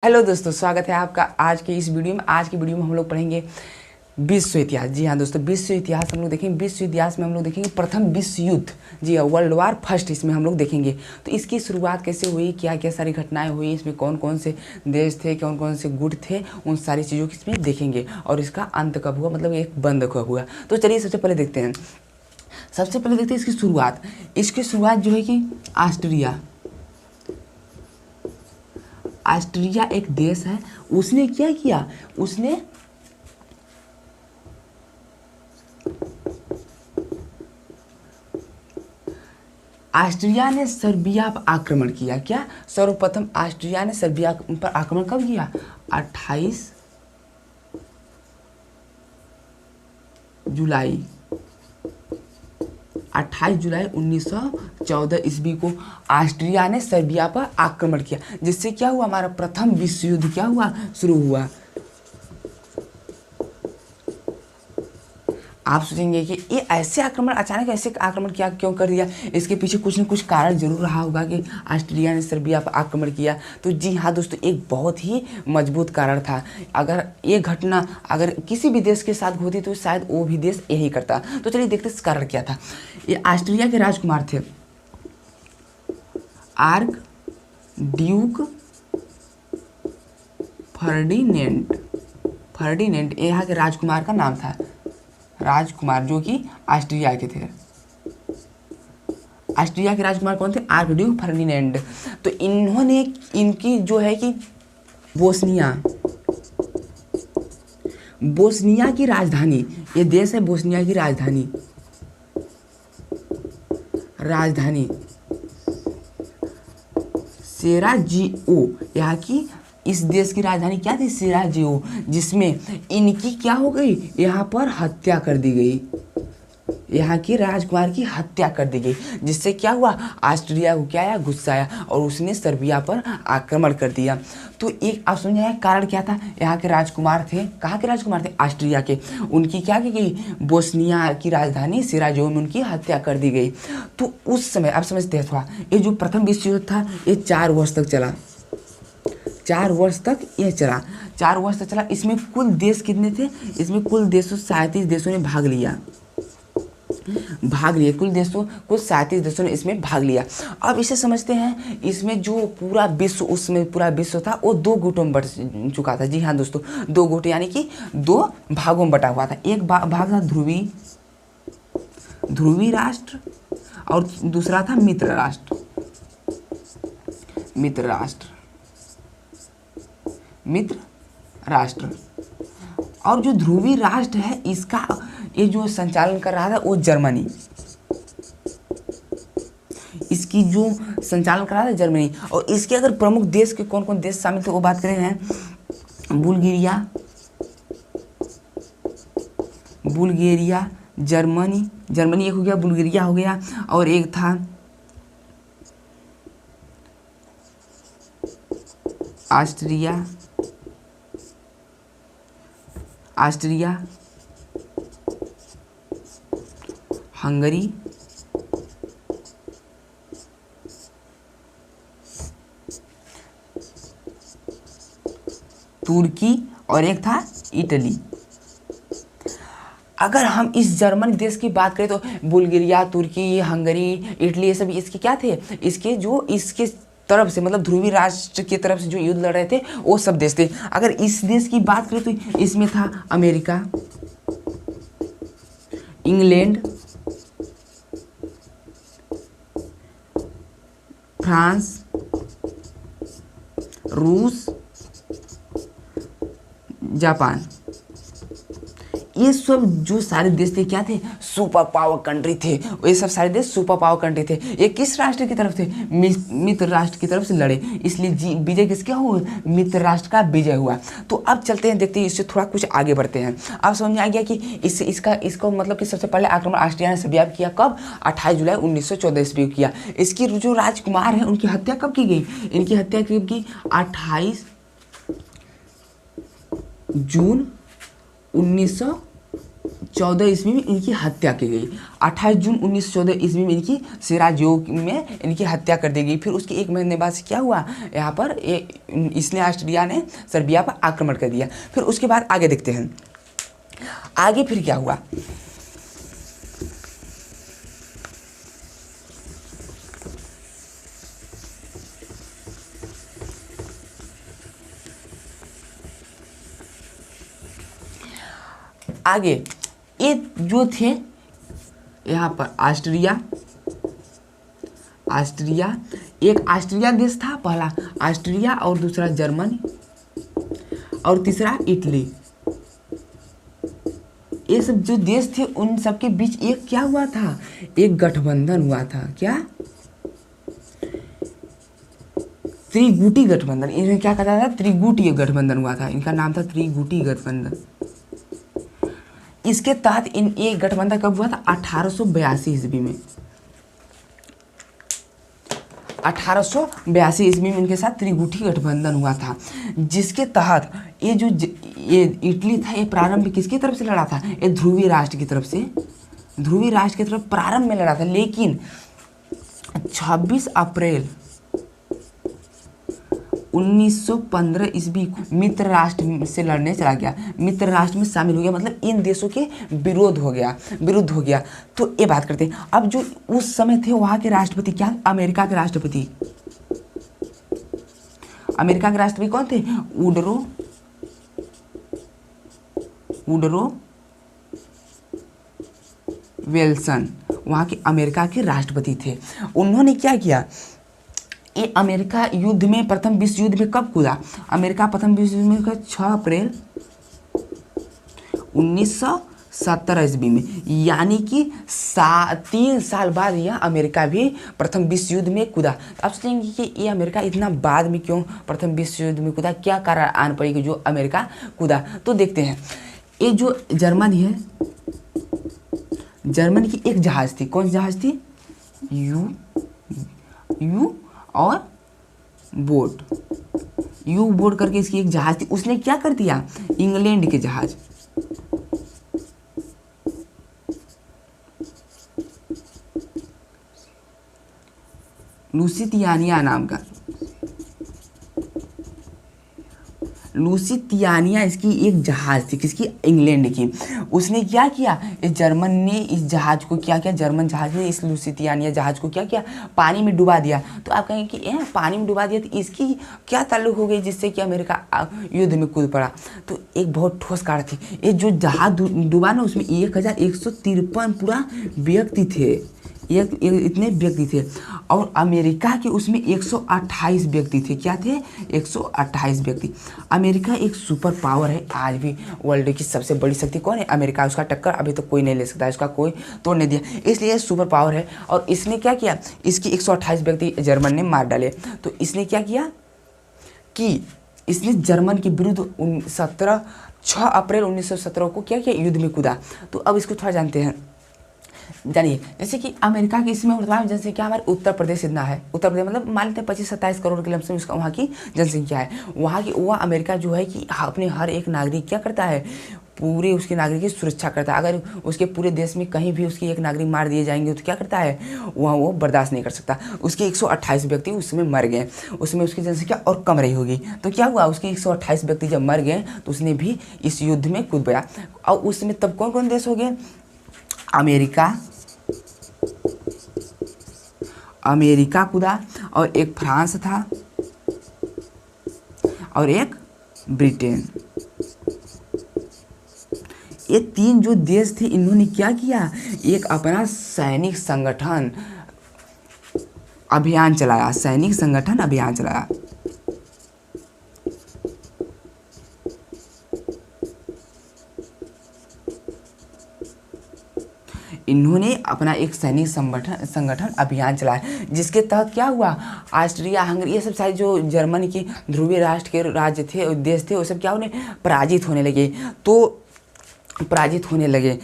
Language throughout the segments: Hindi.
हेलो दोस्तों, स्वागत है आपका आज की इस वीडियो में। आज की वीडियो में हम लोग पढ़ेंगे विश्व इतिहास। जी हाँ दोस्तों, विश्व इतिहास हम लोग देखेंगे। विश्व इतिहास में हम लोग देखेंगे प्रथम विश्व युद्ध। जी हाँ, वर्ल्ड वार फर्स्ट इसमें हम लोग देखेंगे। तो इसकी शुरुआत कैसे हुई, क्या क्या सारी घटनाएं हुई, इसमें कौन कौन से देश थे, कौन कौन से गुट थे, उन सारी चीज़ों की इसमें देखेंगे। और इसका अंत कब हुआ, मतलब एक बंद कब हुआ। तो चलिए सबसे पहले देखते हैं। सबसे पहले देखते हैं इसकी शुरुआत। इसकी शुरुआत जो है कि ऑस्ट्रिया एक देश है। उसने क्या किया, उसने ऑस्ट्रिया ने सर्बिया पर आक्रमण किया। क्या, सर्वप्रथम ऑस्ट्रिया ने सर्बिया पर आक्रमण कब किया? 28 जुलाई 1914 ईस्वी को ऑस्ट्रिया ने सर्बिया पर आक्रमण किया, जिससे क्या हुआ, हमारा प्रथम विश्व युद्ध क्या हुआ, शुरू हुआ। आप सोचेंगे कि ये ऐसे आक्रमण, अचानक ऐसे आक्रमण क्या क्यों कर दिया, इसके पीछे कुछ न कुछ कारण जरूर रहा होगा कि ऑस्ट्रिया ने सर्बिया पर आक्रमण किया। तो जी हाँ दोस्तों, एक बहुत ही मजबूत कारण था। अगर ये घटना अगर किसी भी देश के साथ होती तो शायद वो भी देश यही करता। तो चलिए देखते हैं कारण क्या था। ये ऑस्ट्रिया के राजकुमार थे आर्क ड्यूक फर्डिनेंट, यहाँ के राजकुमार का नाम था, राजकुमार जो कि ऑस्ट्रिया के थे। ऑस्ट्रिया के राजकुमार कौन थे? Archduke Ferdinand. तो इन्होंने इनकी जो है कि बोस्निया की राजधानी, ये देश है बोस्निया की राजधानी सेराजियो, यहाँ की इस देश की राजधानी क्या थी? सेराजियो, जिसमें इनकी क्या हो गई, यहाँ पर हत्या कर दी गई, यहाँ की राजकुमार की हत्या कर दी गई, जिससे क्या हुआ, ऑस्ट्रिया को क्या आया, गुस्सा आया और उसने सर्बिया पर आक्रमण कर दिया। तो एक आप समझ आया कारण क्या था, यहाँ के राजकुमार थे, कहाँ के राजकुमार थे? ऑस्ट्रिया के। उनकी क्या की गई, बोस्निया की राजधानी सेराजियो में उनकी हत्या कर दी गई। तो उस समय आप समझते हैं थोड़ा, ये जो प्रथम विश्व युद्ध था ये 4 वर्ष तक चला। 4 वर्ष तक ये चला, 4 वर्ष तक चला। इसमें कुल देश कितने थे? इसमें कुल देशों 37 देशों ने भाग लिया। कुल 37 देशों ने इसमें भाग लिया। अब इसे समझते हैं, इसमें जो पूरा विश्व, उसमें पूरा विश्व था वो 2 गुटों में बट चुका था। जी हाँ दोस्तों, 2 गुट यानी कि 2 भागों में बटा हुआ था। एक भाग था ध्रुवी राष्ट्र और दूसरा था मित्र राष्ट्र। और जो ध्रुवी राष्ट्र है, इसका ये जो संचालन कर रहा था वो जर्मनी, इसकी जो संचालन कर रहा था जर्मनी। और इसके अगर प्रमुख देश के कौन कौन देश शामिल थे वो बात करें हैं, बुल्गारिया, जर्मनी एक हो गया, बुल्गारिया हो गया, और एक था ऑस्ट्रिया, हंगरी, तुर्की और एक था इटली। अगर हम इस जर्मन देश की बात करें तो बुल्गारिया, तुर्की, हंगरी, इटली, ये सब इसके क्या थे, इसके तरफ से, मतलब ध्रुवी राष्ट्र की तरफ से जो युद्ध लड़ रहे थे वो सब देश थे। अगर इस देश की बात करें तो इसमें था अमेरिका, इंग्लैंड, फ्रांस, रूस, जापान। ये सब जो सारे देश थे क्या थे, सुपर पावर कंट्री थे। ये सब सारे देश सुपर पावर कंट्री थे। ये किस राष्ट्र की तरफ थे? मित्र राष्ट्र की तरफ से लड़े, इसलिए विजय किसका हुआ? मित्र राष्ट्र का विजय हुआ। तो अब चलते हैं, देखते हैं, इससे थोड़ा कुछ आगे बढ़ते हैं। अब समझ में आ गया कि इसका मतलब कि सबसे पहले आक्रमण ऑस्ट्रिया ने सर्बिया पर किया। कब? 28 जुलाई 1914 ईस्वी को किया। इसकी जो राजकुमार है उनकी हत्या कब की गई? इनकी हत्या कब की? 28 जून 14 ईस्वी में इनकी हत्या की गई। 28 जून 1914 ईस्वी में इनकी सेराजियो में इनकी हत्या कर दी गई। फिर उसके एक महीने बाद से क्या हुआ, यहाँ पर इसने ऑस्ट्रिया ने सर्बिया पर आक्रमण कर दिया। फिर उसके बाद आगे देखते हैं आगे फिर क्या हुआ। आगे ये जो थे यहाँ पर ऑस्ट्रिया एक ऑस्ट्रिया देश था पहला, ऑस्ट्रिया और दूसरा जर्मनी और तीसरा इटली। ये सब जो देश थे उन सबके बीच एक क्या हुआ था, एक गठबंधन हुआ था। क्या, त्रिगुटी गठबंधन। इन्हें क्या कहता था, त्रिगुटी गठबंधन हुआ था। इनका नाम था त्रिगुटी गठबंधन। इसके तहत ये गठबंधन कब हुआ था, 1882 ईस्वी में। 1882 ईस्वी में इनके साथ त्रिगुटी गठबंधन हुआ था, जिसके तहत ये इटली था, ये प्रारंभ में किसकी तरफ से लड़ा था, ये ध्रुवीय राष्ट्र की तरफ से, ध्रुवीय राष्ट्र की तरफ प्रारंभ में लड़ा था। लेकिन 26 अप्रैल 1915 ईस्वी मित्र राष्ट्र से लड़ने चला गया, मित्र राष्ट्र में शामिल हो गया, मतलब इन देशों के विरुद्ध हो गया। तो ये बात करते हैं अब जो उस समय थे वहाँ के राष्ट्रपति, क्या, अमेरिका के राष्ट्रपति। अमेरिका के राष्ट्रपति कौन थे, वुडरो विल्सन, वहाँ के अमेरिका के राष्ट्रपति थे। उन्होंने क्या किया, ये अमेरिका युद्ध में, प्रथम विश्व युद्ध में कब कूदा, अमेरिका प्रथम विश्व युद्ध में 6 अप्रैल 1917 ईस्वी में, यानी कि 3 साल बाद यह अमेरिका भी प्रथम विश्व युद्ध में कूदा। तो आप सोचेंगे कि ये अमेरिका इतना बाद में क्यों प्रथम विश्व युद्ध में कूदा, क्या कारण आन पड़ी कि जो अमेरिका कूदा। तो देखते हैं, ये जो जर्मनी है, जर्मनी की एक जहाज थी, कौन सी जहाज थी, यू और बोट, यू बोट करके इसकी एक जहाज थी। उसने क्या कर दिया, इंग्लैंड के जहाज, लुसितियानिया नाम का, लुसितियानिया इसकी एक जहाज थी, किसकी, इंग्लैंड की। उसने क्या किया, इस जर्मन ने इस जहाज को क्या किया, जर्मन जहाज ने इस लुसितियानिया जहाज को क्या किया, पानी में डुबा दिया। तो आप कहेंगे कि पानी में डुबा दिया तो इसकी क्या ताल्लुक हो गई जिससे कि अमेरिका युद्ध में कूद पड़ा। तो एक बहुत ठोस कारण थी, ये जो जहाज डुबा ना उसमें 1153 पूरा व्यक्ति थे, इतने व्यक्ति थे, और अमेरिका के उसमें 128 व्यक्ति थे। क्या थे, 128 व्यक्ति। अमेरिका एक सुपर पावर है, आज भी वर्ल्ड की सबसे बड़ी शक्ति कौन है, अमेरिका। उसका टक्कर अभी तो कोई नहीं ले सकता, उसका कोई तोड़ नहीं दिया, इसलिए सुपर पावर है। और इसने क्या किया, इसकी 128 व्यक्ति जर्मन ने मार डाले। तो इसने क्या किया कि इसने जर्मन के विरुद्ध 6 अप्रैल 1917 को क्या किया, युद्ध में कूदा। तो अब इसको थोड़ा जानते हैं, जानिए। जैसे कि अमेरिका की इसमें मतलब जैसे कि हमारे उत्तर प्रदेश इतना है, उत्तर प्रदेश मतलब मान लेते हैं 25-27 करोड़ के लमसम उसका वहाँ की जनसंख्या है। वह अमेरिका जो है कि अपने हर एक नागरिक क्या करता है, पूरे उसके नागरिक की सुरक्षा करता है। अगर उसके पूरे देश में कहीं भी उसके एक नागरिक मार दिए जाएंगे तो क्या करता है, वो बर्दाश्त नहीं कर सकता। उसके 128 व्यक्ति उसमें मर गए, उसमें उसकी जनसंख्या और कम रही होगी। तो क्या हुआ, उसके 128 व्यक्ति जब मर गए तो उसने भी इस युद्ध में कूद गया। और उस समय तब कौन कौन देश हो गए, अमेरिका कूदा, और एक फ्रांस था, और एक ब्रिटेन। ये 3 जो देश थे इन्होंने क्या किया, एक अपना सैनिक संगठन अभियान चलाया, सैनिक संगठन अभियान चलाया। इन्होंने अपना एक सैनिक संगठन अभियान चलाया, जिसके तहत क्या हुआ, ऑस्ट्रिया, हंगरी, ये सब सारे जो जर्मनी की ध्रुवीय राष्ट्र के राज्य थे, देश थे, वो सब क्या उन्हें पराजित होने लगे।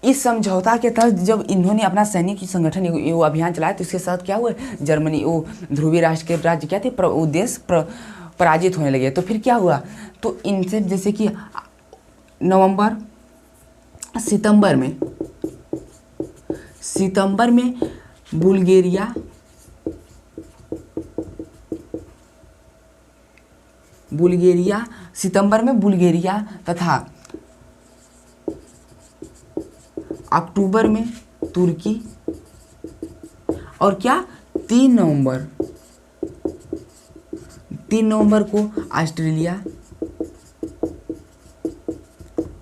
इस समझौता के तहत जब इन्होंने अपना सैनिक संगठन वो अभियान चलाया तो इसके साथ क्या हुआ, जर्मनी वो ध्रुवीय राष्ट्र के राज्य क्या थे, वो देश पराजित होने लगे। तो फिर क्या हुआ, तो इनसे जैसे कि नवंबर सितंबर में बुल्गारिया तथा अक्टूबर में तुर्की और क्या 3 नवंबर को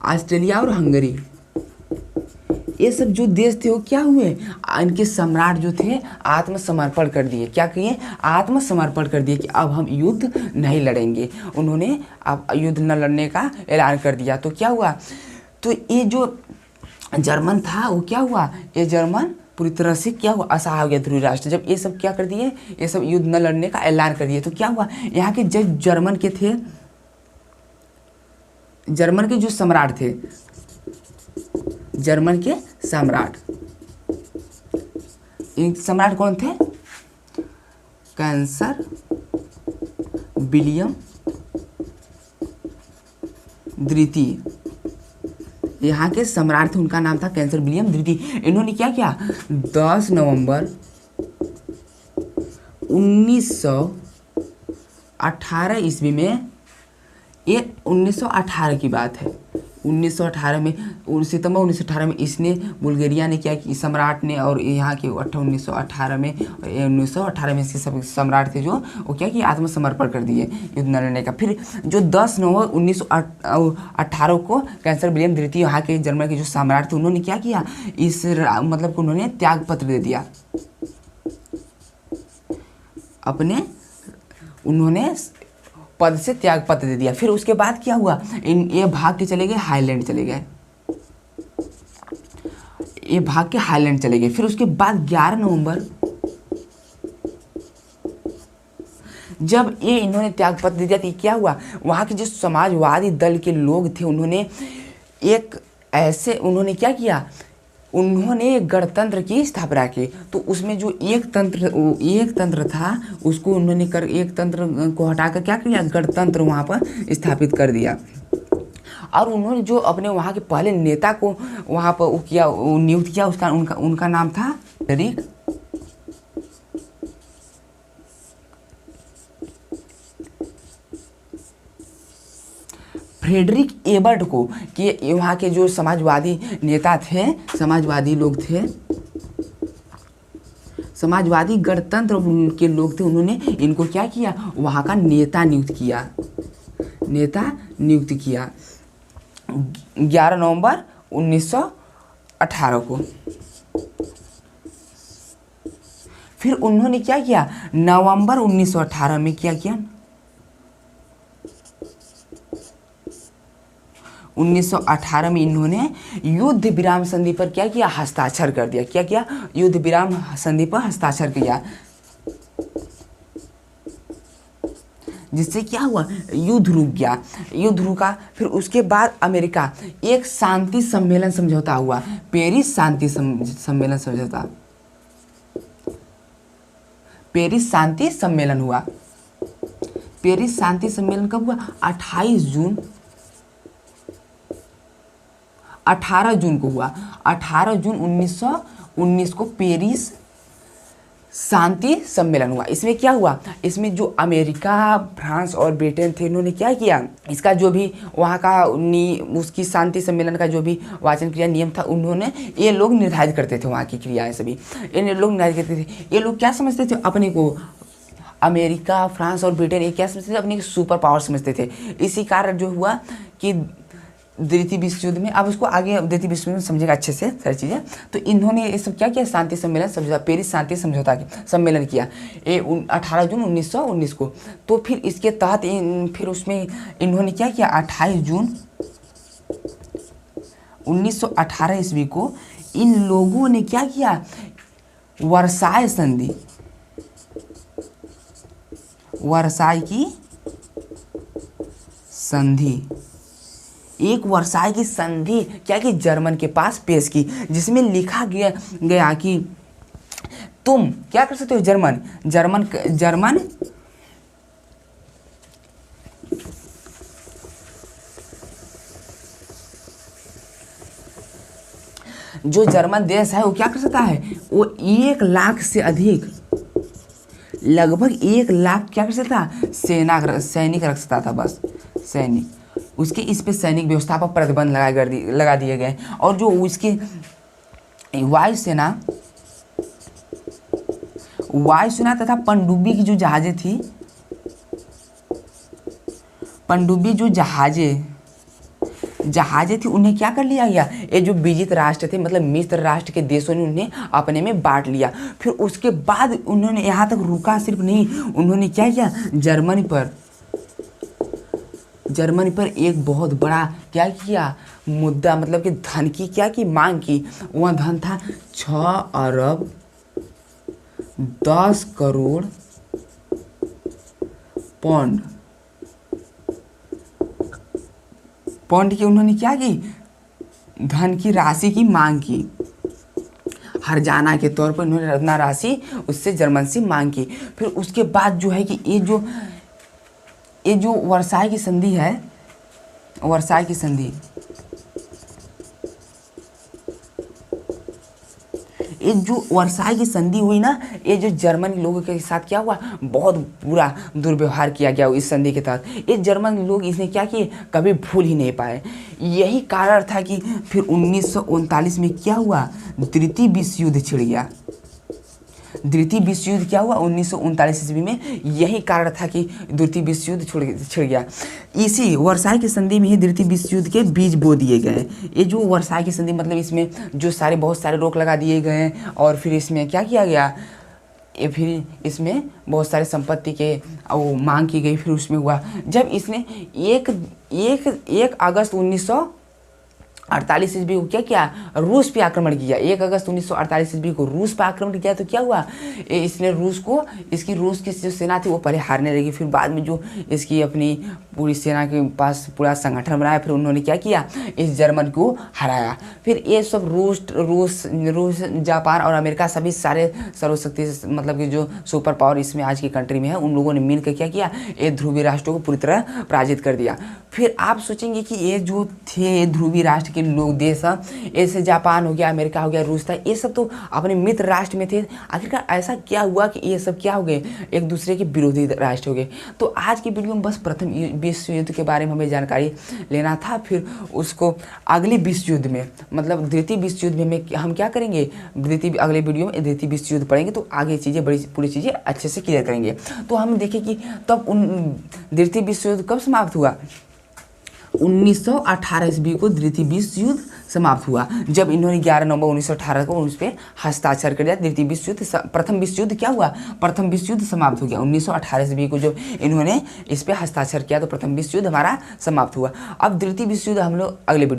ऑस्ट्रेलिया और हंगरी, ये सब जो देश थे वो क्या हुए, इनके सम्राट जो थे आत्मसमर्पण कर दिए। क्या किए, आत्मसमर्पण कर दिए कि अब हम युद्ध नहीं लड़ेंगे। उन्होंने अब युद्ध न लड़ने का ऐलान कर दिया। तो क्या हुआ, तो ये जो जर्मन था वो क्या हुआ, ये जर्मन पूरी तरह से क्या हुआ, असहाय हो गया ध्रुवीय राष्ट्र। जब ये सब क्या कर दिए, ये सब युद्ध न लड़ने का ऐलान कर दिए, तो क्या हुआ, यहाँ के जो जर्मन के जो सम्राट थे, जर्मन के सम्राट, इन सम्राट कौन थे, कैंसर विलियम द्वितीय, यहाँ के सम्राट थे, उनका नाम था कैंसर विलियम द्वितीय। इन्होंने क्या किया, 10 नवंबर 1918 ईस्वी में, ये 1918 की बात है, 1918 में, सितंबर 1918 में इसने बुल्गारिया ने क्या कि सम्राट ने, और यहाँ के 1918 में, 1918 में इसके सब सम्राट थे जो वो क्या कि आत्मसमर्पण कर दिए युद्ध न लड़ने का। फिर जो 10 नवंबर 1918 को कैंसर विलियम द्वितीय यहाँ के जर्मन के जो सम्राट थे उन्होंने क्या किया, इस मतलब को उन्होंने त्याग पत्र दे दिया अपने, उन्होंने पद से त्याग पत्र दे दिया। फिर उसके बाद क्या हुआ, ये भाग के चले गए हाईलैंड चले गए, ये भाग के हाईलैंड चले गए। फिर उसके बाद 11 नवंबर जब ये इन्होंने त्याग पत्र दे दिया तो क्या हुआ, वहाँ के जो समाजवादी दल के लोग थे उन्होंने एक ऐसे, उन्होंने क्या किया, उन्होंने गणतंत्र की स्थापना की। तो उसमें जो एक तंत्र था उसको उन्होंने एक तंत्र को हटाकर क्या किया, गणतंत्र वहाँ पर स्थापित कर दिया। और उन्होंने जो अपने वहाँ के पहले नेता को वहाँ पर नियुक्त किया, उनका नाम था फ्रेडरिक एबर्ट को, कि वहाँ के जो समाजवादी नेता थे, समाजवादी लोग थे, समाजवादी गणतंत्र के लोग थे, उन्होंने इनको क्या किया, वहाँ का नेता नियुक्त किया 11 नवंबर 1918 को। फिर उन्होंने क्या किया, नवंबर 1918 में क्या किया, 1918 में इन्होंने युद्ध विराम संधि पर क्या किया, हस्ताक्षर कर दिया। क्या किया, युद्ध विराम संधि पर हस्ताक्षर किया, जिससे क्या हुआ, युद्ध रुक गया, युद्ध रुका। फिर उसके बाद अमेरिका एक शांति सम्मेलन समझौता हुआ, पेरिस शांति सम्मेलन समझौता, पेरिस शांति सम्मेलन हुआ। पेरिस शांति सम्मेलन कब हुआ, 18 जून को हुआ, 18 जून 1919 को पेरिस शांति सम्मेलन हुआ। इसमें क्या हुआ, इसमें जो अमेरिका, फ्रांस और ब्रिटेन थे, इन्होंने क्या किया, इसका जो भी वहाँ का उसकी शांति सम्मेलन का जो भी वाचन क्रिया नियम था, उन्होंने ये लोग निर्धारित करते थे, वहाँ की क्रियाएं सभी इन लोग निर्धारित करते थे। ये लोग क्या समझते थे अपने को, अमेरिका, फ्रांस और ब्रिटेन, ये क्या समझते थे, अपने सुपर पावर समझते थे। इसी कारण जो हुआ कि द्वितीय विश्व युद्ध में, अब उसको आगे द्वितीय विश्व युद्ध में समझेगा अच्छे से सारी चीज़ें। तो इन्होंने ये सब क्या किया, शांति सम्मेलन समझौता, पेरिस शांति समझौता सम्मेलन किया 18 जून 1919 को। तो फिर इसके तहत फिर उसमें इन्होंने क्या किया, 28 जून 1918 ईस्वी को इन लोगों ने क्या किया, वर्साय की संधि एक वर्साई की संधि क्या की जर्मन के पास पेश की, जिसमें लिखा गया कि तुम क्या कर सकते हो, जर्मन जो जर्मन देश है वो क्या कर सकता है, वो 1 लाख से अधिक, लगभग 1 लाख क्या कर सकता, सैनिक रख सकता था, बस सैनिक। उसके इस पे सैनिक व्यवस्था पर प्रतिबंध लगा दिए गए। और जो उसकी वायुसेना तथा पनडुब्बी की जो जहाजें थी, पनडुब्बी जो जहाजें थी उन्हें क्या कर लिया गया, ये जो विजित राष्ट्र थे मतलब मित्र राष्ट्र के देशों ने उन्हें अपने में बांट लिया। फिर उसके बाद उन्होंने यहाँ तक रुका सिर्फ नहीं, उन्होंने क्या किया, जर्मनी पर एक बहुत बड़ा क्या किया मुद्दा, मतलब कि धन की क्या की मांग की। वह धन था 6 अरब 10 करोड़ पौंड की उन्होंने क्या की, धन की राशि की मांग की। हर्जाना के तौर पर उन्होंने रत्ना राशि उससे जर्मन से मांग की। फिर उसके बाद जो है कि ये जो वर्साई की संधि है, वर्साई की संधि, ये जो वर्साई की संधि हुई ना, ये जो जर्मनी लोगों के साथ क्या हुआ, बहुत बुरा दुर्व्यवहार किया गया इस संधि के तहत। ये जर्मन लोग इसने क्या किए, कभी भूल ही नहीं पाए। यही कारण था कि फिर 1939 में क्या हुआ, द्वितीय विश्व युद्ध छिड़ गया। द्वितीय विश्व युद्ध क्या हुआ 1939 ईस्वी में, यही कारण था कि द्वितीय विश्व युद्ध छिड़ गया। इसी वर्साई की संधि में ही द्वितीय विश्व युद्ध के बीज बो दिए गए। ये जो वर्साई की संधि मतलब इसमें जो बहुत सारे रोक लगा दिए गए, और फिर इसमें क्या किया गया, फिर इसमें बहुत सारे संपत्ति के वो मांग की गई। फिर उसमें हुआ जब इसने 1 अगस्त 1948 ईस्वी को क्या किया, रूस पे आक्रमण किया। 1 अगस्त 1948 ईस्वी को रूस पे आक्रमण किया तो क्या हुआ, इसने रूस की जो सेना थी वो पहले हारने लगी। फिर बाद में जो इसकी अपनी पूरी सेना के पास पूरा संगठन बनाया, फिर उन्होंने क्या किया, इस जर्मन को हराया। फिर ये सब रूस जापान और अमेरिका सभी सारे सर्वशक्ति मतलब कि जो सुपर पावर इसमें आज की कंट्री में है, उन लोगों ने मिलकर क्या किया, ये ध्रुवीय राष्ट्रों को पूरी तरह पराजित कर दिया। फिर आप सोचेंगे कि ये जो थे ध्रुवीय राष्ट्र के लोग देश, ऐसे जापान हो गया, अमेरिका हो गया, रूस था, ये सब तो अपने मित्र राष्ट्र में थे। आखिरकार ऐसा क्या हुआ कि ये सब क्या हो गए, एक दूसरे के विरोधी राष्ट्र हो गए। तो आज की वीडियो में बस प्रथम विश्व युद्ध के बारे में हमें जानकारी लेना था। फिर उसको अगले विश्व युद्ध में मतलब द्वितीय विश्व युद्ध में हम क्या करेंगे, अगले वीडियो में द्वितीय विश्व युद्ध पढ़ेंगे, तो आगे चीज़ें पूरी चीज़ें अच्छे से क्लियर करेंगे। तो हम देखें कि तब द्वितीय विश्व युद्ध कब समाप्त हुआ, 1918 ईस्वी को द्वितीय विश्व युद्ध समाप्त हुआ, जब इन्होंने 11 नवंबर 1918 को उस पर हस्ताक्षर कर दिया। द्वितीय विश्व युद्ध, प्रथम विश्व युद्ध क्या हुआ, प्रथम विश्व युद्ध समाप्त हो गया 1918 ईस्वी को, जब इन्होंने इस पर हस्ताक्षर किया तो प्रथम विश्व युद्ध हमारा समाप्त हुआ। अब द्वितीय विश्व युद्ध हम लोग अगले